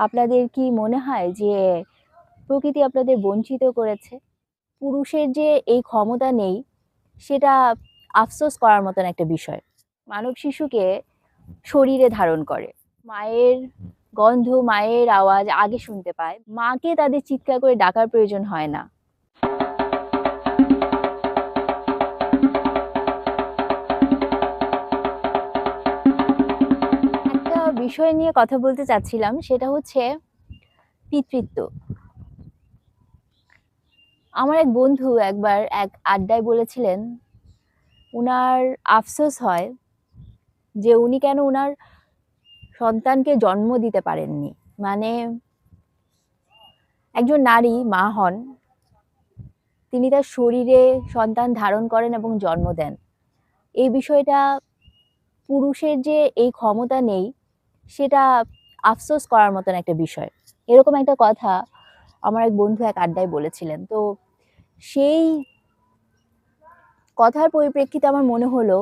আপনাদের কি মনে হয় যে প্রকৃতি আপনাদের বঞ্চিত করেছে? পুরুষের যে এই ক্ষমতা নেই, সেটা আফসোস করার মতন একটা বিষয়। মানব শিশুকে শরীরে ধারণ করে। মায়ের গন্ধ, মায়ের আওয়াজ আগে শুনতে পায়। মাকে তাদের চিৎকার করে ডাকার প্রয়োজন হয় না। একটা বিষয় নিয়ে কথা বলতে চাচ্ছিলাম, সেটা হচ্ছে পিতৃত্ব। আমার এক বন্ধু একবার এক আড্ডায় বলেছিলেন, উনার আফসোস হয় যে উনি কেন উনার সন্তানকে জন্ম দিতে পারেননি। মানে একজন নারী মা হন, তিনি তার শরীরে সন্তান ধারণ করেন এবং জন্ম দেন। এই বিষয়টা পুরুষের যে এই ক্ষমতা নেই, সেটা আফসোস করার মতন একটা বিষয়। এরকম একটা কথা আমার এক বন্ধু এক আড্ডায় বলেছিলেন। তো সেই কথার পরিপ্রেক্ষিতে আমার মনে হলো,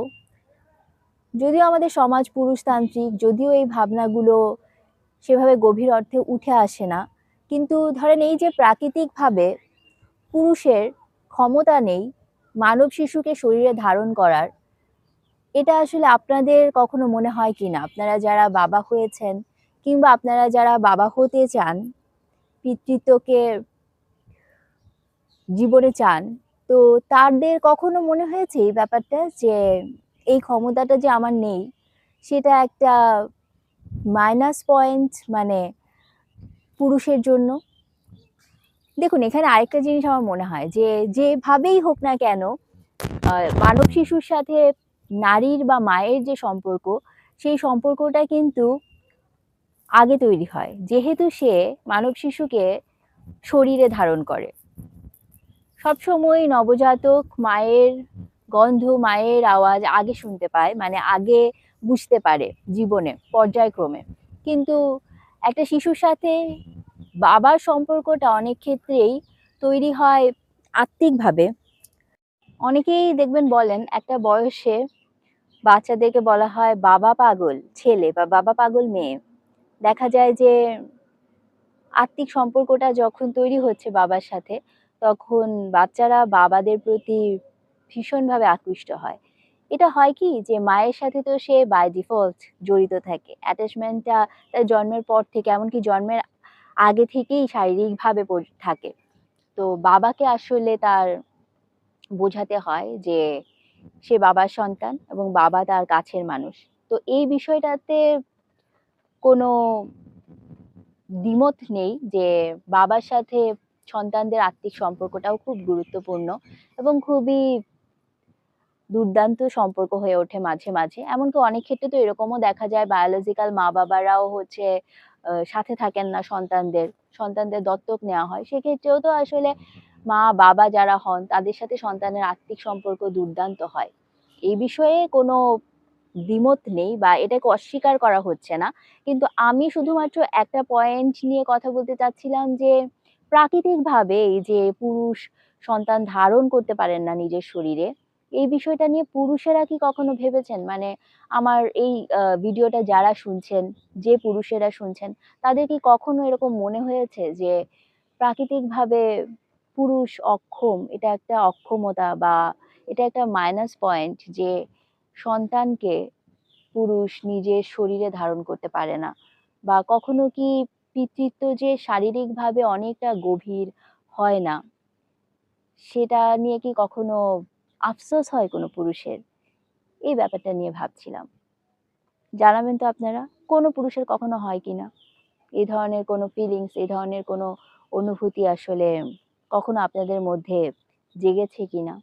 যদিও আমাদের সমাজ পুরুষতান্ত্রিক, যদিও এই ভাবনাগুলো সেভাবে গভীর অর্থে উঠে আসে না, কিন্তু ধরেন এই যে প্রাকৃতিকভাবে পুরুষের ক্ষমতা নেই মানব শিশুকে শরীরে ধারণ করার, এটা আসলে আপনাদের কখনো মনে হয় কিনা? আপনারা যারা বাবা হয়েছেন কিংবা আপনারা যারা বাবা হতে চান, পিতৃত্বকে জীবনে চান, তো তাদের কখনো মনে হয়েছে এই ব্যাপারটা যে এই ক্ষমতাটা যে আমার নেই, সেটা একটা মাইনাস পয়েন্ট, মানে পুরুষের জন্য? দেখুন, এখানে আরেকটা জিনিস আমার মনে হয় যে যেভাবেই হোক না কেন, মানব শিশুর সাথে নারীর বা মায়ের যে সম্পর্ক, সেই সম্পর্কটা কিন্তু আগে তৈরি হয়, যেহেতু সে মানব শিশুকে শরীরে ধারণ করে। সবসময় নবজাতক মায়ের গন্ধ, মায়ের আওয়াজ আগে শুনতে পায়, মানে আগে বুঝতে পারে জীবনে পর্যায়ক্রমে। কিন্তু একটা শিশুর সাথে বাবার সম্পর্কটা অনেক ক্ষেত্রেই তৈরি হয় আত্মিকভাবে। অনেকেই দেখবেন বলেন, একটা বয়সে বাচ্চাদেরকে বলা হয় বাবা পাগল ছেলে বা বাবা পাগল মেয়ে। দেখা যায় যে আত্মিক সম্পর্কটা যখন তৈরি হচ্ছে বাবার সাথে, তখন বাচ্চারা বাবাদের প্রতি ভীষণভাবে আকৃষ্ট হয়। এটা হয় কি যে মায়ের সাথে তো সে বাই ডিফল্ট জড়িত থাকে। অ্যাটাচমেন্টটা তার জন্মের পর থেকে, এমনকি জন্মের আগে থেকেই শারীরিকভাবে থাকে। তো বাবাকে আসলে তার বোঝাতে হয় যে সে বাবার সন্তান এবং বাবা তার কাছের মানুষ। তো এই বিষয়টাতে কোনো দ্বিমত নেই যে বাবার সাথে সন্তানদের আত্মিক সম্পর্কটাও খুব গুরুত্বপূর্ণ এবং খুবই দুর্দান্ত সম্পর্ক হয়ে ওঠে মাঝে মাঝে। এমনকি অনেক ক্ষেত্রে তো এরকমও দেখা যায় বায়োলজিক্যাল মা-বাবারাও হচ্ছে সাথে থাকেন না সন্তানদের, সন্তানদের দত্তক নেওয়া হয়। সেক্ষেত্রেও তো আসলে মা-বাবা যারা হন তাদের সাথে সন্তানের আত্মিক সম্পর্ক দুর্দান্ত হয়। এই বিষয়ে কোনো দ্বিমত নেই বা এটাকে অস্বীকার করা হচ্ছে না। কিন্তু আমি শুধুমাত্র একটা পয়েন্ট নিয়ে কথা বলতে চাচ্ছিলাম যে প্রাকৃতিকভাবে এই যে পুরুষ সন্তান ধারণ করতে পারেন না নিজের শরীরে, এই বিষয়টা নিয়ে পুরুষেরা কি কখনো ভেবেছেন? মানে আমার এই ভিডিওটা যারা শুনছেন, যে পুরুষেরা শুনছেন, তাদের কি কখনো এরকম মনে হয়েছে যে প্রাকৃতিকভাবে পুরুষ অক্ষম, এটা একটা অক্ষমতা বা এটা একটা মাইনাস পয়েন্ট যে সন্তানকে পুরুষ নিজের শরীরে ধারণ করতে পারে না? বা কখনো কি পিতৃত্ব যে শারীরিকভাবে অনেকটা গভীর হয় না, সেটা নিয়ে কি কখনো আফসোস হয় কোনো পুরুষের? এই ব্যাপারটা নিয়ে ভাবছিলাম। জানাবেন তো আপনারা, কোনো পুরুষের কখনো হয় কিনা? এই ধরনের কোনো ফিলিংস, এই ধরনের কোনো অনুভূতি আসলে কখনো আপনাদের মধ্যে জেগেছে কিনা?